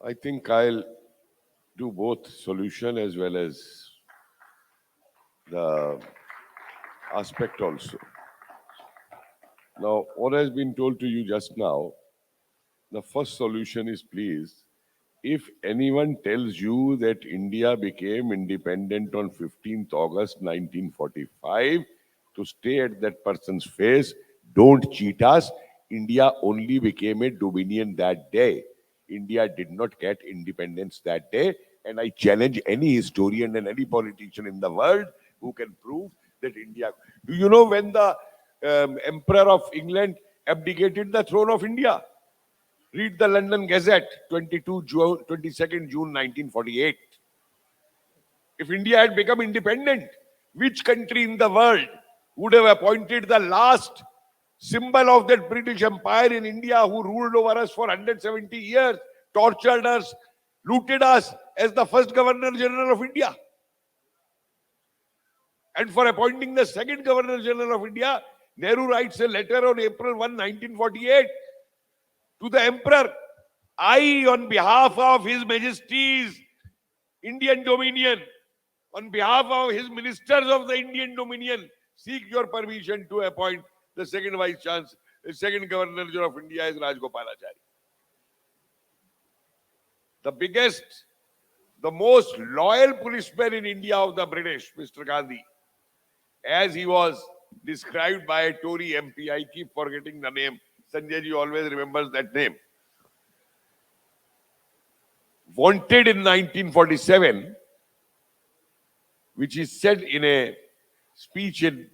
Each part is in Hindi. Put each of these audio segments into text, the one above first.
I think I'll do both solution as well as the aspect also. Now, what has been told to you just now, the first solution is, please, if anyone tells you that India became independent on 15th August 1945, to stay at that person's face, don't cheat us. India only became a dominion that day. India did not get independence that day. And I challenge any historian and any politician in the world who can prove that India. Do you know when the Emperor of England abdicated the throne of India? Read the London Gazette, 22nd June 1948. If India had become independent, which country in the world would have appointed the last symbol of that British Empire in India, who ruled over us for 170 years, tortured us, looted us, as the first Governor General of India? And for appointing the second Governor General of India, Nehru writes a letter on April 1, 1948 to the Emperor. I, on behalf of His Majesty's Indian Dominion, on behalf of his ministers of the Indian Dominion, seek your permission to appoint the second Vice Chancellor, the second Governor General of India as Rajgopalachari. The biggest, the most loyal policeman in India of the British, Mr. Gandhi, as he was described by a Tory MP, I keep forgetting the name, Sanjay ji always remembers that name, wanted in 1947, which is said in a speech in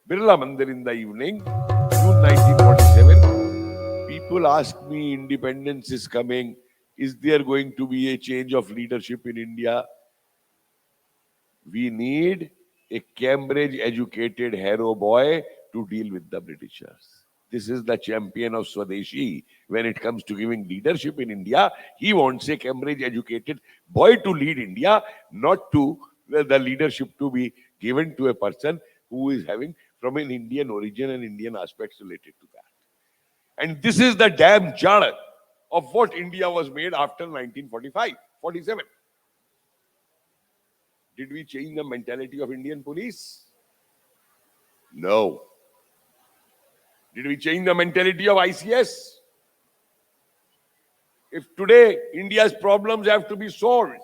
Birla Mandir in the evening, June 1947. People ask me, independence is coming. Is there going to be a change of leadership in India? We need a Cambridge-educated Harrow boy to deal with the Britishers. This is the champion of Swadeshi. When it comes to giving leadership in India, he wants a Cambridge-educated boy to lead India, not to the leadership to be given to a person who is having from an Indian origin and Indian aspects related to that. And this is the damn jar of what India was made after 1945, 47. Did we change the mentality of Indian police? No. Did we change the mentality of ICS? If today India's problems have to be solved,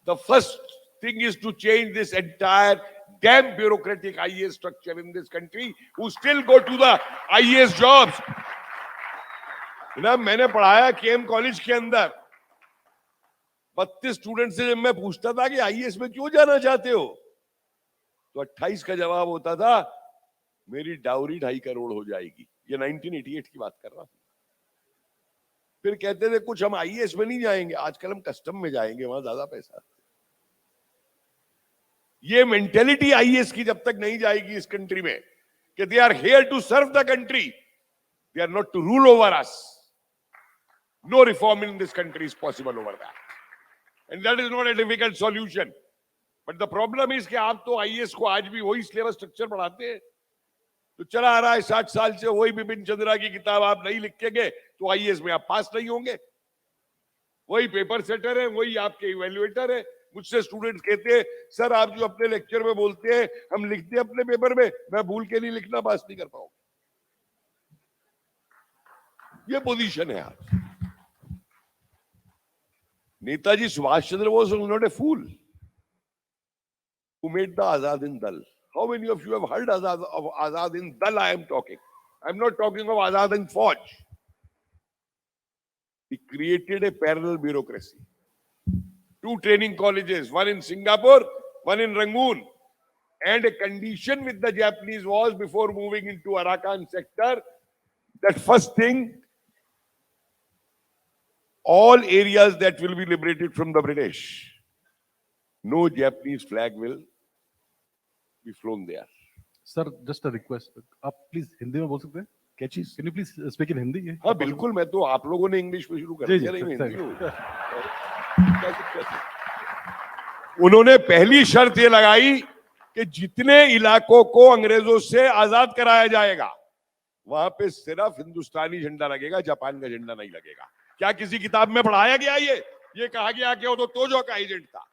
the first thing is to change this entire damn bureaucratic IAS structure in this country, who still go to the IAS jobs. ना मैंने पढ़ाया केएम कॉलेज के अंदर 32 स्टूडेंट से जब मैं पूछता था कि आईएएस में क्यों जाना चाहते हो, तो 28 का जवाब होता था मेरी डाउरी 2.5 करोड़ हो जाएगी। ये 1988 की बात कर रहा हूं। फिर कहते थे कुछ हम आईएएस में नहीं जाएंगे, आजकल हम कस्टम में जाएंगे, वहां ज्यादा पैसा। ये मेंटेलिटी आईएएस की जब तक नहीं जाएगी इस कंट्री में कि they are here to serve the country, they are not to rule over us, no reform in this country is possible over that, and that is not a difficult solution. But the problem is कि आप तो आईएएस को आज भी वही सिलेबस स्ट्रक्चर पढ़ाते हैं, तो चला आ रहा है 60 साल से वही बिपिन चंद्रा की किताब आप नहीं लिखेंगे तो आईएएस में आप पास नहीं होंगे। वही पेपर सेटर है, वही आपके इवैल्यूएटर है। मुझसे स्टूडेंट्स कहते हैं सर आप जो अपने लेक्चर में बोलते हैं हम लिखते हैं अपने पेपर में, मैं भूल के नहीं लिखना, पास नहीं कर पाऊंगा। ये पोजीशन है आज। Netaji Subhash Chandra Bose was not a fool who made the Azad Hind Dal. How many of you have heard of Azad Hind Dal? I am talking. I'm not talking of Azad Hind Fauj. He created a parallel bureaucracy. 2 training colleges, one in Singapore, one in Rangoon. And a condition with the Japanese was, before moving into Arakan sector, that first thing, all areas that will be liberated from the British, no Japanese flag will be flown there. Sir, just a request. आप प्लीज हिंदी में बोल सकते हैं? क्या चीज? Can you please speak in Hindi? हाँ बिल्कुल, मैं तो आप लोगों ने इंग्लिश में शुरू कर दिया, नहीं हिंदी में। उन्होंने पहली शर्त ये लगाई कि जितने इलाकों को अंग्रेजों से आजाद कराया जाएगा वहां पे सिर्फ हिंदुस्तानी झंडा लगेगा, जापान का झंडा नहीं लगेगा। क्या किसी किताब में पढ़ाया गया ये कहा गया कि वो तो तोजो का एजेंट था?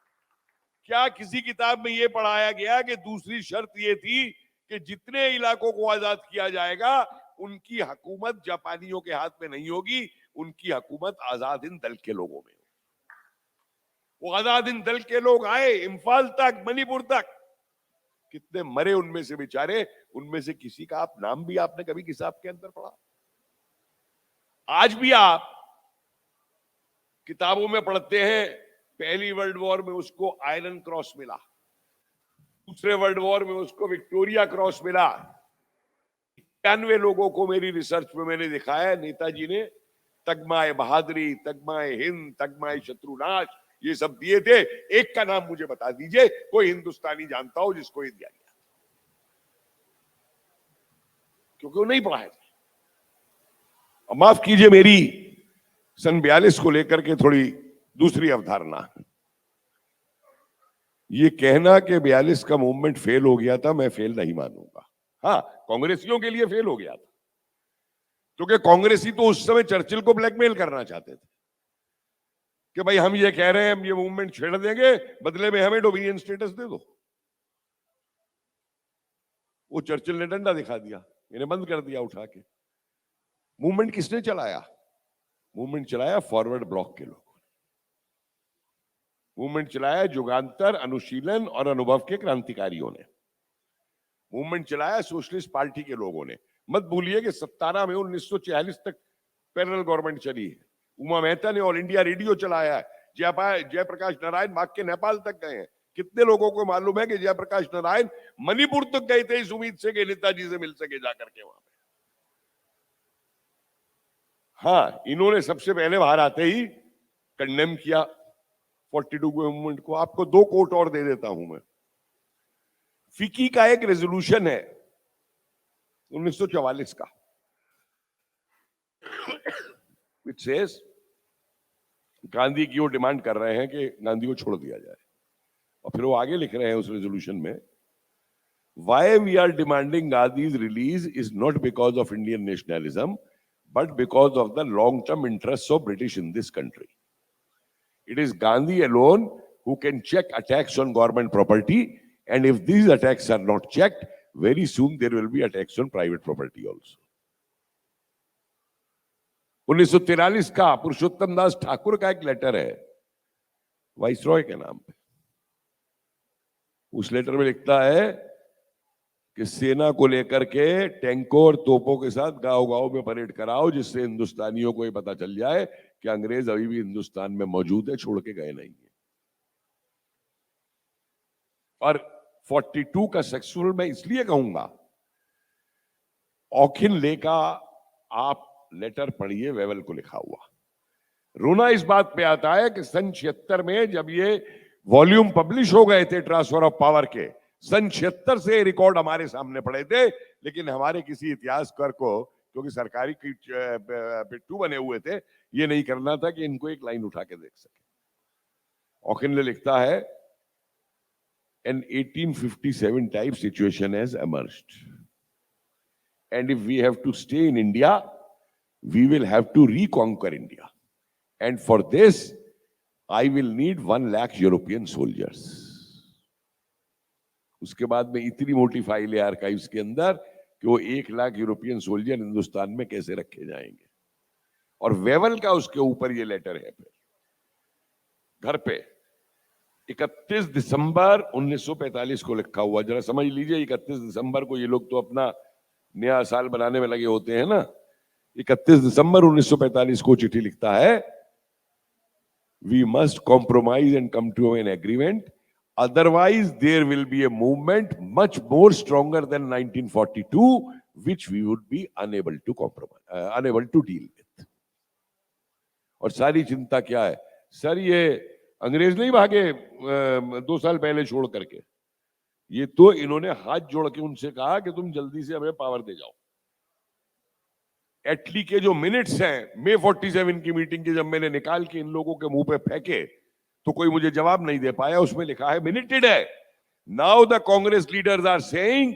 क्या किसी किताब में ये पढ़ाया गया कि दूसरी शर्त ये थी कि जितने इलाकों को आजाद किया जाएगा उनकी हुकूमत जापानियों के हाथ में नहीं होगी, उनकी हुकूमत आजाद हिंद दल के लोगों में? वो आजाद हिंद दल के लोग आए इम्फाल तक, मणिपुर तक, कितने मरे उनमें से बेचारे, उनमें से किसी का आप नाम भी आपने कभी किताब के अंदर पढ़ा? आज भी आप किताबों में पढ़ते हैं पहली वर्ल्ड वॉर में उसको आयरन क्रॉस मिला, दूसरे वर्ल्ड वॉर में उसको विक्टोरिया क्रॉस मिला। 91 लोगों को मेरी रिसर्च में मैंने दिखाया नेताजी ने तगमाए बहादुरी, तगमाए हिंद, तगमाए शत्रुनाश ये सब दिए थे। एक का नाम मुझे बता दीजिए, कोई हिंदुस्तानी जानता हो जिसको ये दिया गया? क्योंकि वो नहीं पढ़ाया था। माफ कीजिए, मेरी सन 42 को लेकर के थोड़ी दूसरी अवधारणा। ये कहना कि 42 का मूवमेंट फेल हो गया था, मैं फेल नहीं मानूंगा। हाँ, कांग्रेसियों के लिए फेल हो गया था, क्योंकि कांग्रेसी तो उस समय चर्चिल को ब्लैकमेल करना चाहते थे कि भाई हम ये कह रहे हैं, हम ये मूवमेंट छेड़ देंगे, बदले में हमें डोमिनियन स्टेटस दे दो। वो चर्चिल ने डंडा दिखा दिया, इन्हें बंद कर दिया उठा के। मूवमेंट किसने चलाया? मूवमेंट चलाया फॉरवर्ड ब्लॉक के लोगों ने। मूवमेंट चलाया जुगांतर, अनुशीलन और अनुभव के क्रांतिकारियों ने। मूवमेंट चलाया सोशलिस्ट पार्टी के लोगों ने। मत भूलिए कि 17 में 1946 तक पैरेलल गवर्नमेंट चली है। उमा मेहता ने ऑल इंडिया रेडियो चलाया है। जयप्रकाश नारायण भाग के नेपाल तक गए हैं। कितने लोगों को मालूम है कि जयप्रकाश नारायण मणिपुर तक गए थे इस उम्मीद से कि नेताजी से मिल सके जाकर के वहां पे? हाँ, इन्होंने सबसे पहले बाहर आते ही कंडेम किया 42 के मूवमेंट को। आपको 2 कोट और दे देता हूं मैं। फिकी का एक रेजोल्यूशन है 1944 का, which says गांधी की वो डिमांड कर रहे हैं कि गांधी को छोड़ दिया जाए, और फिर वो आगे लिख रहे हैं उस रेजोल्यूशन में, why we are demanding Gandhi's release is not because of Indian nationalism but because of the long-term interests of British in this country. It is Gandhi alone who can check attacks on government property, and if these attacks are not checked, very soon there will be attacks on private property also. 1943 का पुरुषोत्तम दास ठाकुर का एक लेटर है वाइसरॉय के नाम पे। उस लेटर में लिखता है कि सेना को लेकर के टैंकों और तोपों के साथ गांव-गांव में परेड कराओ, जिससे हिंदुस्तानियों को ये पता चल जाए कि अंग्रेज अभी भी हिंदुस्तान में मौजूद है, छोड़ के गए नहीं है। और 42 का सक्सेसफुल मैं इसलिए कहूंगा, ऑखिनले का आप लेटर पढ़िए, वेवल को लिखा हुआ। रोना इस बात पे आता है कि सन 76 में जब ये वॉल्यूम पब्लिश हो गए थे ट्रांसफर ऑफ पावर के, सन 76 से रिकॉर्ड हमारे सामने पड़े थे, लेकिन हमारे किसी इतिहासकार को, क्योंकि सरकारी पिट्ठू बने हुए थे, ये नहीं करना था कि इनको एक लाइन उठा के देख सके। ऑखिनले लिखता है, an 1857 type situation has emerged, and if we have to stay in India, we will have to reconquer India, and for this I will need 1 lakh European soldiers. उसके बाद में इतनी मोटी फाइल है आर्काइव्स के अंदर कि वो 1 लाख यूरोपियन सोल्जर हिंदुस्तान में कैसे रखे जाएंगे। और वेवल का उसके ऊपर ये लेटर है फिर घर पे 31 दिसंबर 1945 को लिखा हुआ। जरा समझ लीजिए, 31 दिसंबर को, ये लोग तो अपना नया साल बनाने में लगे होते हैं ना। 31 दिसंबर 1945 को चिट्ठी लिखता है, we must compromise and come to an agreement, otherwise there will be a movement much more stronger than 1942 which we would be unable to compromise, unable to deal with. और सारी चिंता क्या है सर? ये अंग्रेज नहीं भागे 2 साल पहले छोड़ करके, ये तो इन्होंने हाथ जोड़ के उनसे कहा कि तुम जल्दी से हमें पावर दे जाओ। एटली के जो मिनट्स हैं मई 47 की मीटिंग के, जब मैंने निकाल के इन लोगों के मुंह पे फेंके तो कोई मुझे जवाब नहीं दे पाया। उसमें लिखा है, मिनिटेड है, now the Congress leaders are saying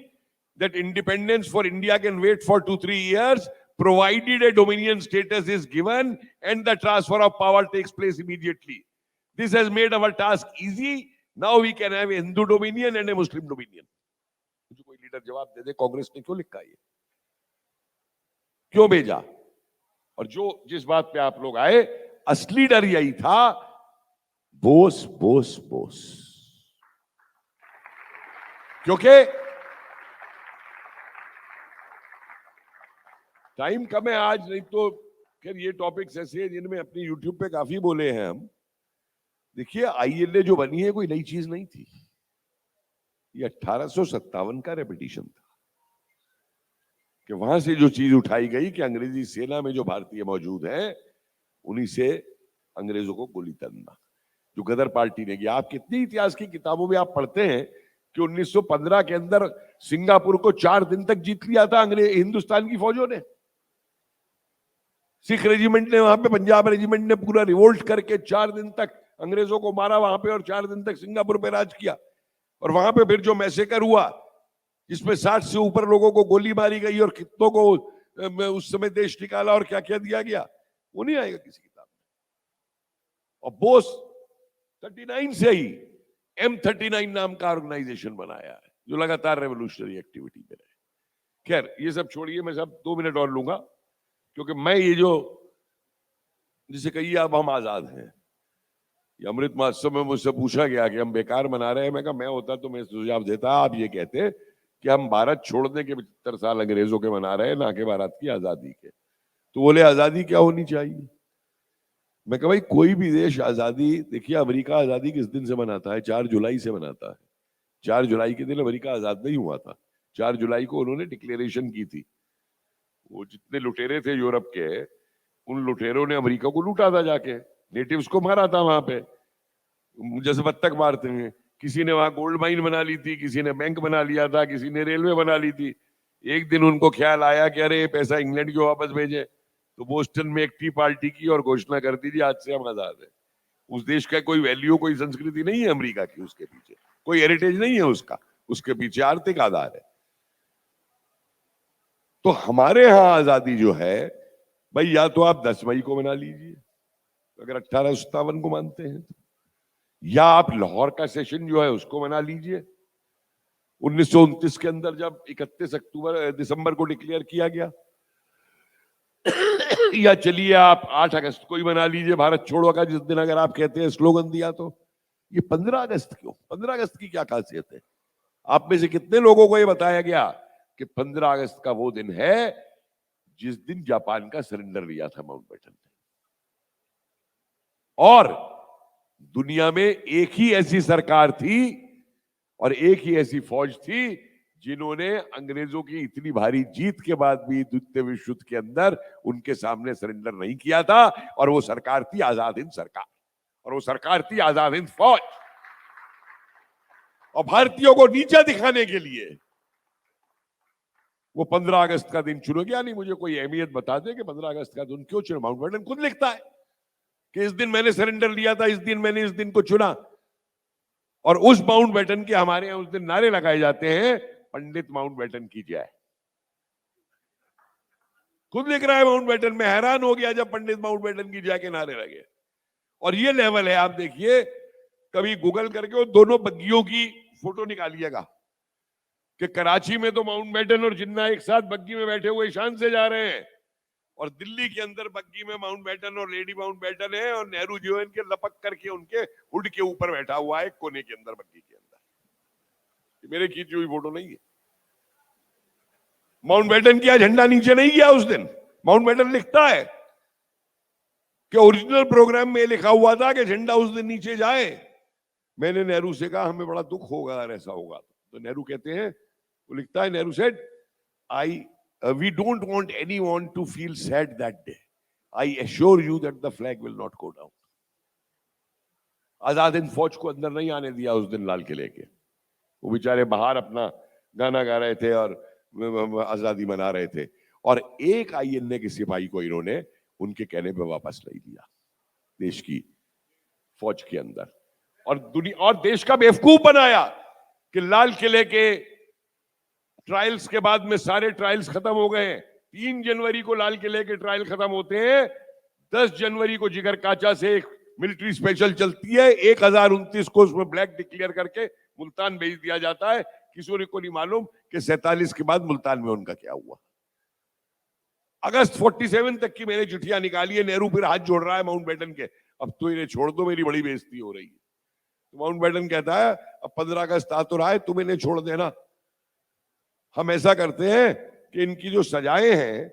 that independence for India can wait for 2-3 years, provided a dominion status is given and the transfer of power takes place immediately. This has made our task easy. Now we can have a Hindu dominion and a Muslim dominion. मुझे कोई लीडर जवाब दे दे, कांग्रेस ने क्यों लिखा ये, क्यों भेजा? और जो जिस बात पे आप लोग आए, असली डर यही था, बोस बोस बोस। क्योंकि टाइम कम है आज, नहीं तो फिर ये टॉपिक्स ऐसे हैं जिनमें अपनी यूट्यूब पे काफी बोले हैं हम। देखिए, आईएनए जो बनी है कोई नई चीज नहीं थी, ये 1857 का रेपिटेशन था कि वहां से जो चीज उठाई गई कि अंग्रेजी सेना में जो भारतीय मौजूद हैं उन्हीं से अंग्रेजों को गोली तलना, जो गदर पार्टी ने किया। आप कितनी इतिहास की किताबों में आप पढ़ते हैं कि 1915 के अंदर सिंगापुर को 4 दिन तक जीत लिया था अंग्रेज हिंदुस्तान की फौजों ने। सिख रेजिमेंट ने वहां पे, पंजाब रेजिमेंट ने पूरा रिवोल्ट करके 4 दिन तक अंग्रेजों को मारा वहां पे और 4 दिन तक सिंगापुर पे राज किया। और वहां पे फिर जो मैसेकर हुआ जिसमें 60 से ऊपर लोगों को गोली मारी गई और कितनों को उस समय देश निकाला और क्या क्या दिया गया, वो नहीं आएगा किसी किताब में। और बोस 39 से ही M39 नाम का ऑर्गेनाइजेशन बनाया है जो लगातार रेवोल्यूशनरी एक्टिविटी में रहे। खैर ये सब छोड़िए, मैं सब 2 मिनट और लूंगा क्योंकि मैं ये जो जिसे कहिए अब हम आजाद हैं, ये अमृत महोत्सव में मुझसे पूछा गया कि हम बेकार मना रहे हैं। मैं कहा मैं होता तो मैं सुझाव देता, आप ये कहते कि हम भारत छोड़ने के 75 साल अंग्रेजों के मना रहे हैं, ना कि भारत की आजादी के। तो बोले आजादी क्या होनी चाहिए? मैं कहा भाई कोई भी देश आजादी, देखिए अमेरिका आजादी किस दिन से मनाता है? 4 जुलाई से मनाता है। 4 जुलाई के दिन अमेरिका आजाद नहीं हुआ था, 4 जुलाई को उन्होंने डिक्लेरेशन की थी। वो जितने लुटेरे थे यूरोप के, उन लुटेरों ने अमेरिका को लूटा था, जाके नेटिव्स को मारा था वहां पे, जैसे बत्तख मारते हैं। किसी ने वहां गोल्ड माइन बना ली थी, किसी ने बैंक बना लिया था, किसी ने रेलवे बना ली थी। एक दिन उनको ख्याल आया कि अरे पैसा इंग्लैंड क्यों वापस भेजे, तो बोस्टन में एक टी पार्टी की और घोषणा कर दी थी आज से हम आजाद है। उस देश का कोई वैल्यू, कोई संस्कृति नहीं है अमेरिका की, उसके पीछे कोई हेरिटेज नहीं है उसका, उसके पीछे आर्थिक आधार है। तो हमारे यहां आजादी जो है भाई, या तो आप 10 मई को मना लीजिए अगर 1857 को मानते हैं तो, या आप लाहौर का सेशन जो है उसको मना लीजिए 1929 के अंदर जब 31 दिसंबर को डिक्लेयर किया गया, या चलिए आप 8 अगस्त को ही मना लीजिए भारत छोड़ो का, जिस दिन अगर आप कहते हैं स्लोगन दिया तो। ये 15 अगस्त क्यों? 15 अगस्त की क्या खासियत है? आप में से कितने लोगों को ये बताया गया कि 15 अगस्त का वो दिन है जिस दिन जापान का सरेंडर लिया था माउंटबेटन ने? और दुनिया में एक ही ऐसी सरकार थी और एक ही ऐसी फौज थी जिन्होंने अंग्रेजों की इतनी भारी जीत के बाद भी द्वितीय विश्व युद्ध के अंदर उनके सामने सरेंडर नहीं किया था, और वो सरकार थी आजाद हिंद सरकार, और वो सरकार थी आजाद हिंद फौज। और भारतीयों को नीचा दिखाने के लिए वो 15 अगस्त का दिन चुना गया। नहीं मुझे कोई अहमियत बता दे कि 15 अगस्त का दिन क्यों चुना। माउंटबेटन खुद लिखता है कि इस दिन मैंने सरेंडर लिया था, इस दिन मैंने इस दिन को चुना। और उस माउंटबेटन के हमारे यहां उस दिन नारे लगाए जाते हैं, पंडित माउंटबेटन की जय। खुद लिख रहा है माउंटबेटन। में हैरान हो गया जब पंडित माउंटबेटन की जय के नारे लगे। और ये लेवल है, आप देखिए, कभी गूगल करके वो दोनों बग्गियों की फोटो निकालिएगा कि कराची में तो माउंटबेटन और जिन्ना एक साथ बग्गी में बैठे हुए शान से जा रहे हैं, और दिल्ली के अंदर बग्गी में माउंटबेटन और लेडी माउंटबेटन है, और नेहरू जो है इनके लपक करके उनके हुड के ऊपर बैठा हुआ है कोने के अंदर बग्गी के अंदर। मेरे खींची हुई फोटो नहीं है। माउंटबेटन का झंडा नीचे नहीं गया उस दिन। माउंटबेटन लिखता है कि ओरिजिनल प्रोग्राम में लिखा हुआ था कि झंडा उस दिन नीचे जाए। मैंने नेहरू से कहा हमें बड़ा दुख होगा अगर ऐसा होगा तो नेहरू कहते हैं, वो लिखता है, Nehru said we don't want anyone to feel sad that day. I assure you that the flag will not go down. Azad Hind फौज को अंदर नहीं आने दिया उस दिन लाल किले के। वो बेचारे बाहर अपना गाना गा रहे थे और आजादी मना रहे थे, और एक आईएनए के सिपाही को इन्होंने उनके कहने पे वापस नहीं दिया देश की फौज के अंदर, और दुनिया और देश का बेवकूफ बनाया कि लाल किले के ट्रायल्स के बाद में सारे ट्रायल्स खत्म हो गए, 3 जनवरी को लाल किले के ट्रायल खत्म होते हैं, 10 जनवरी को जिगर काचा से एक मिलिट्री स्पेशल चलती है, 1029 को उसमें ब्लैक डिक्लेयर करके मुल्तान भेज दिया जाता है। किसी को नहीं मालूम कि 47 के बाद मुल्तान में उनका क्या हुआ। अगस्त 47 तक की मैंने चिट्ठियां निकाली है। नेहरू फिर हाथ जोड़ रहा है माउंटबेटन के, अब तो इन्हें छोड़ दो, मेरी बड़ी बेइज्जती हो रही है। तो माउंटबेटन कहता है अब 15 अगस्त आ तो रहा है, तुम इन्हें छोड़ देना। हम ऐसा करते हैं कि इनकी जो सजाएं हैं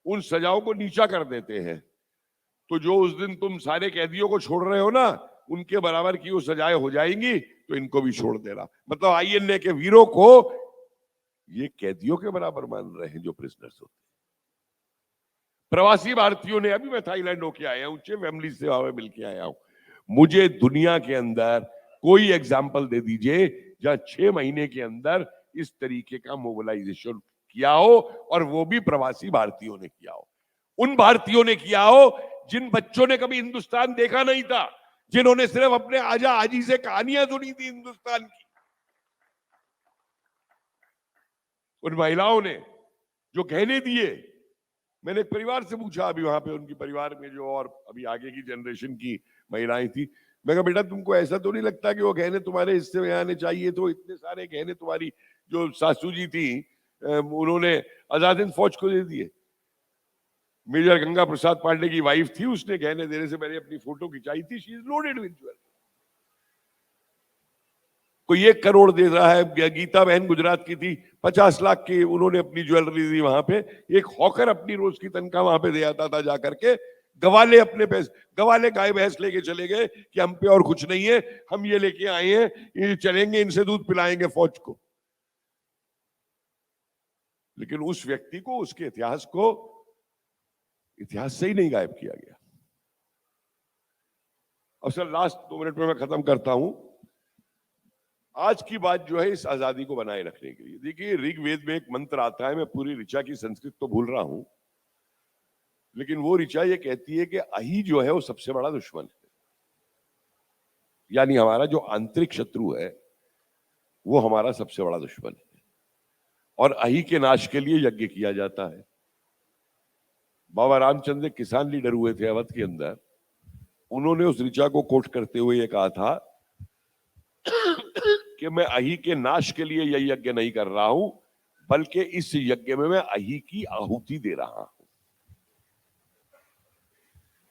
उन सजाओं को नीचा कर देते हैं, तो जो उस दिन तुम सारे कैदियों को छोड़ रहे हो ना, उनके बराबर की वो सजाएं हो जाएंगी, तो इनको भी छोड़ देना। मतलब आईएनए के वीरों को ये कैदियों के बराबर मान रहे हैं जो प्रिजनर्स होते हैं। प्रवासी भारतीयों ने, अभी मैं थाईलैंड होके आया हूं, अच्छे फैमिली से वहां मिल के आया हूं, मुझे दुनिया के अंदर कोई एग्जाम्पल दे दीजिए जहां 6 महीने के अंदर इस तरीके का मोबिलाइजेशन किया हो, और वो भी प्रवासी भारतीयों ने किया हो। उन भारतीयों ने किया हो जिन बच्चों ने कभी हिंदुस्तान देखा नहीं था, जिन्होंने सिर्फ अपने आजा आजी से कहानियां सुनी थी हिंदुस्तान की। उन महिलाओं ने जो गहने दिए, मैंने एक परिवार से पूछा अभी वहां पे, उनकी परिवार में जो और अभी आगे की जनरेशन की महिलाएं थी, मैं कहा बेटा तुमको ऐसा तो नहीं लगता कि वो गहने तुम्हारे हिस्से में आने चाहिए? तो इतने सारे गहने तुम्हारी जो सासू जी थी उन्होंने आजाद हिंद फौज को दे दिए। मेजर गंगा प्रसाद पांडे की वाइफ थी, उसने गहने देने से मैंने अपनी फोटो खिंचाई थी, she is loaded with jewellery. कोई 1 करोड़ दे रहा है, गीता बहन गुजरात की थी, 50 लाख की उन्होंने अपनी ज्वेलरी दी वहां पे। एक हॉकर अपनी रोज की तनख्वाह वहां पे दे आता था जाकर के, गवाले अपने पैसे, गवाले गाय भैंस लेके चले गए कि हम पे और कुछ नहीं है, हम ये लेके आए हैं, ये चलेंगे, इनसे दूध पिलाएंगे फौज को। लेकिन उस व्यक्ति को, उसके इतिहास को, इतिहास से ही नहीं गायब किया गया। अब सर लास्ट 2 मिनट में मैं खत्म करता हूं। आज की बात जो है इस आजादी को बनाए रखने के लिए, देखिए ऋग्वेद में एक मंत्र आता है, मैं पूरी ऋचा की संस्कृत तो भूल रहा हूं, लेकिन वो ऋचा ये कहती है कि अहि जो है वो सबसे बड़ा दुश्मन है, यानी हमारा जो आंतरिक शत्रु है वो हमारा सबसे बड़ा दुश्मन है, और अहि के नाश के लिए यज्ञ किया जाता है। बाबा रामचंद्र किसान लीडर हुए थे अवध के अंदर, उन्होंने उस ऋचा को कोट करते हुए ये कहा था कि मैं अहि के नाश के लिए यह यज्ञ नहीं कर रहा हूं, बल्कि इस यज्ञ में मैं अहि की आहुति दे रहा हूं।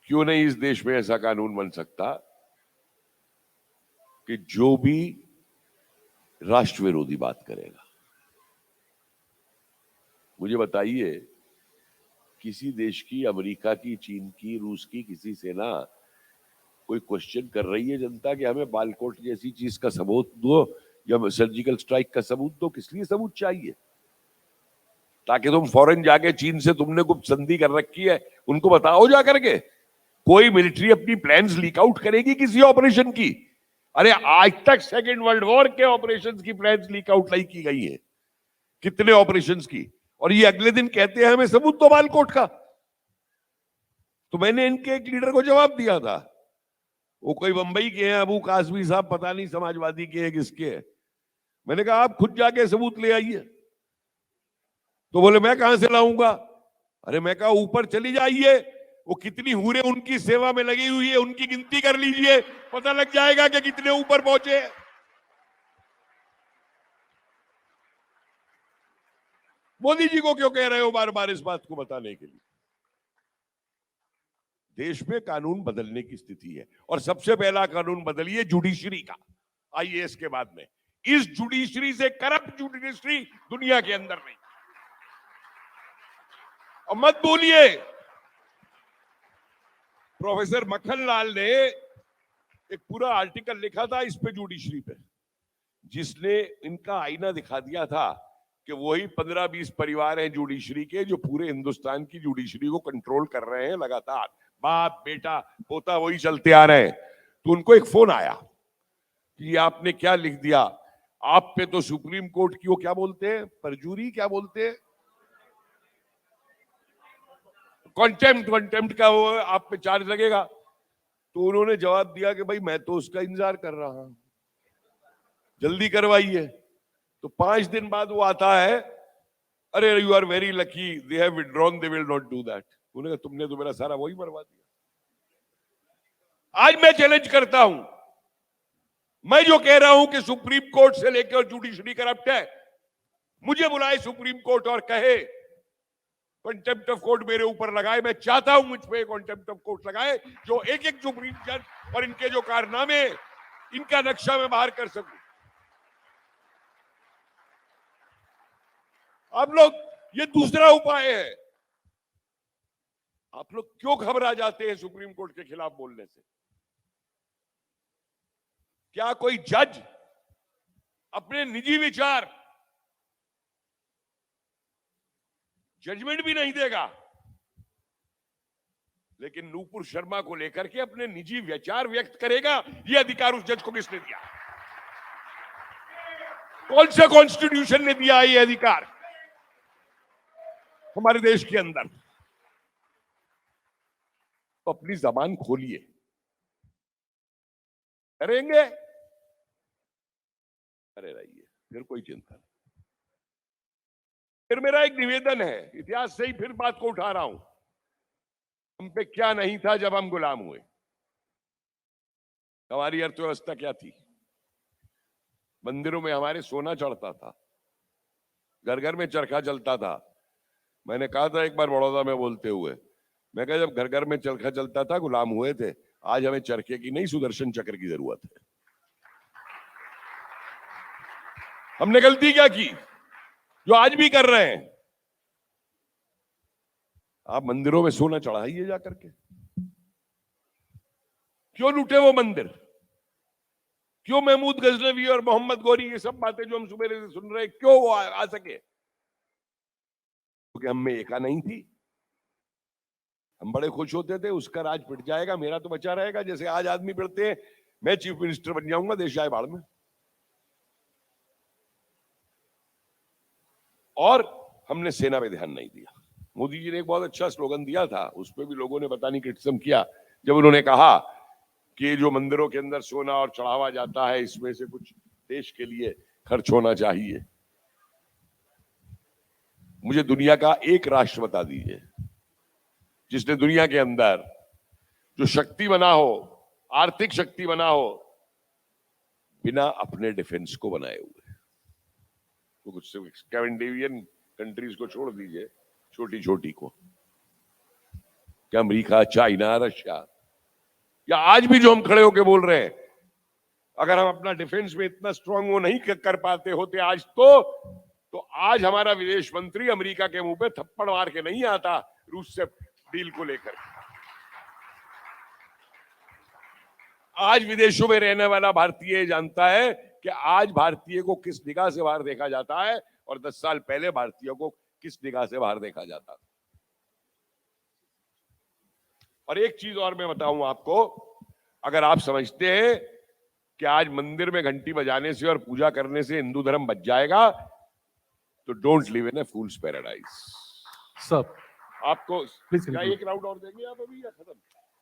क्यों नहीं इस देश में ऐसा कानून बन सकता कि जो भी राष्ट्र विरोधी बात करेगा, मुझे बताइए किसी देश की, अमेरिका की, चीन की, रूस की किसी सेना कोई क्वेश्चन कर रही है जनता कि हमें बालकोट जैसी चीज का सबूत दो या सर्जिकल स्ट्राइक का सबूत दो? किस लिए सबूत चाहिए? ताकि तुम फौरन जाके चीन से तुमने गुप्त संधि कर रखी है उनको बताओ जाकर के। कोई मिलिट्री अपनी प्लान्स लीक आउट करेगी किसी ऑपरेशन की? अरे आज तक सेकेंड वर्ल्ड वॉर के ऑपरेशंस की प्लान्स लीक आउट नहीं की गई है, कितने ऑपरेशंस की, और ये अगले दिन कहते हैं हमें सबूत दो बालकोट का। तो मैंने इनके एक लीडर को जवाब दिया था, वो कोई बंबई के हैं, अबू कासमी साहब, पता नहीं समाजवादी के हैं किसके हैं। मैंने कहा आप खुद जाके सबूत ले आइए। तो बोले मैं कहां से लाऊंगा? अरे मैं कहा ऊपर चली जाइए, वो कितनी हूरें उनकी सेवा में लगी हुई है उनकी गिनती कर लीजिए, पता लग जाएगा कि कितने ऊपर पहुंचे। मोदी जी को क्यों कह रहे हो बार बार इस बात को बताने के लिए? देश में कानून बदलने की स्थिति है, और सबसे पहला कानून बदलिए जुडिशरी का, आईएएस के बाद में। इस जुडिशरी से, करप्ट जुडिशरी दुनिया के अंदर नहीं। और मत बोलिए, प्रोफेसर मक्खनलाल ने एक पूरा आर्टिकल लिखा था इस पे, जुडिशरी पे, जिसने इनका आईना दिखा दिया था कि वही 15-20 परिवार हैं जुडिशरी के जो पूरे हिंदुस्तान की जुडिशरी को कंट्रोल कर रहे हैं लगातार, बाप बेटा पोता वही चलते आ रहे हैं। तो उनको एक फोन आया कि आपने क्या लिख दिया, आप पे तो सुप्रीम कोर्ट की वो क्या बोलते हैं, परजूरी क्या बोलते हैं, कंटेम्प्ट का वो आप पे चार्ज लगेगा। तो उन्होंने जवाब दिया कि भाई मैं तो उसका इंतजार कर रहा हूं, जल्दी करवाइए। तो 5 दिन बाद वो आता है अरे you are very lucky, they have withdrawn, they will not do that. उन्होंने कहा तुमने तो मेरा सारा वही बर्बाद दिया। आज मैं चैलेंज करता हूं, मैं जो कह रहा हूं कि सुप्रीम कोर्ट से लेकर जुडिशरी करप्ट है, मुझे बुलाए सुप्रीम कोर्ट और कहे कंटेम्प्ट ऑफ कोर्ट मेरे ऊपर लगाए। मैं चाहता हूं मुझ पे कंटेम्प्ट ऑफ कोर्ट लगाए, जो एक एक सुप्रीम जज और इनके जो कारनामे, इनका नक्शा मैं बाहर कर सकूं। आप लोग, ये दूसरा उपाय है। आप लोग क्यों घबरा जाते हैं सुप्रीम कोर्ट के खिलाफ बोलने से? क्या कोई जज अपने निजी विचार, जजमेंट भी नहीं देगा, लेकिन नूपुर शर्मा को लेकर के अपने निजी विचार व्यक्त करेगा? यह अधिकार उस जज को किसने दिया? कौन सा कॉन्स्टिट्यूशन ने दिया यह अधिकार हमारे देश के अंदर? तो अपनी जबान खोलिए। करेंगे, करे रहिए, फिर कोई चिंता नहीं। फिर मेरा एक निवेदन है, इतिहास से ही फिर बात को उठा रहा हूं। हम पे क्या नहीं था जब हम गुलाम हुए? हमारी अर्थव्यवस्था क्या थी? मंदिरों में हमारे सोना चढ़ता था, घर घर में चरखा चलता था। मैंने कहा था एक बार बड़ौदा में बोलते हुए, मैं कहा जब घर घर में चरखा चलता था गुलाम हुए थे, आज हमें चरखे की नहीं सुदर्शन चक्र की जरूरत है। हमने गलती क्या की जो आज भी कर रहे हैं? आप मंदिरों में सोना चढ़ाइए जाकर के। क्यों लूटे वो मंदिर? क्यों महमूद गजनवी और मोहम्मद गौरी ये सब बातें जो हम सुबह से सुन रहे हैं, क्यों वो आ सके? क्योंकि हम में एका नहीं थी। हम बड़े खुश होते थे उसका राज पिट जाएगा, मेरा तो बचा रहेगा। जैसे आज आदमी पिटते हैं मैं चीफ मिनिस्टर बन जाऊंगा, देश जाए बाढ़ में। और हमने सेना पे ध्यान नहीं दिया। मोदी जी ने एक बहुत अच्छा स्लोगन दिया था, उस पर भी लोगों ने पता नहीं क्रिटिसिज्म किया, जब उन्होंने कहा कि जो मंदिरों के अंदर सोना और चढ़ावा जाता है, इसमें से कुछ देश के लिए खर्च होना चाहिए। मुझे दुनिया का एक राष्ट्र बता दीजिए जिसने दुनिया के अंदर जो शक्ति बना हो, आर्थिक शक्ति बना हो, बिना अपने डिफेंस को बनाए हुए। तो कुछ स्कैंडिनेवियन कंट्रीज को छोड़ दीजिए, छोटी छोटी को, क्या अमेरिका, चाइना, रशिया, या आज भी जो हम खड़े होके बोल रहे हैं, अगर हम अपना डिफेंस में इतना स्ट्रांग वो नहीं कर पाते होते आज, तो आज हमारा विदेश मंत्री अमेरिका के मुंह पे थप्पड़ मार के नहीं आता रूस से डील को लेकर। आज विदेशों में रहने वाला भारतीय जानता है कि आज भारतीय को किस निगाह से बाहर देखा जाता है और 10 साल पहले भारतीयों को किस निगाह से बाहर देखा जाता। और एक चीज और मैं बताऊं आपको, अगर आप समझते हैं कि आज मंदिर में घंटी बजाने से और पूजा करने से हिंदू धर्म बच जाएगा, तो don't live in A fools paradise. Sir, आपको Please क्या conclude. एक राउंड और देंगे आप अभी या खत्म?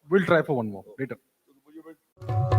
we'll try for one more later. मुझे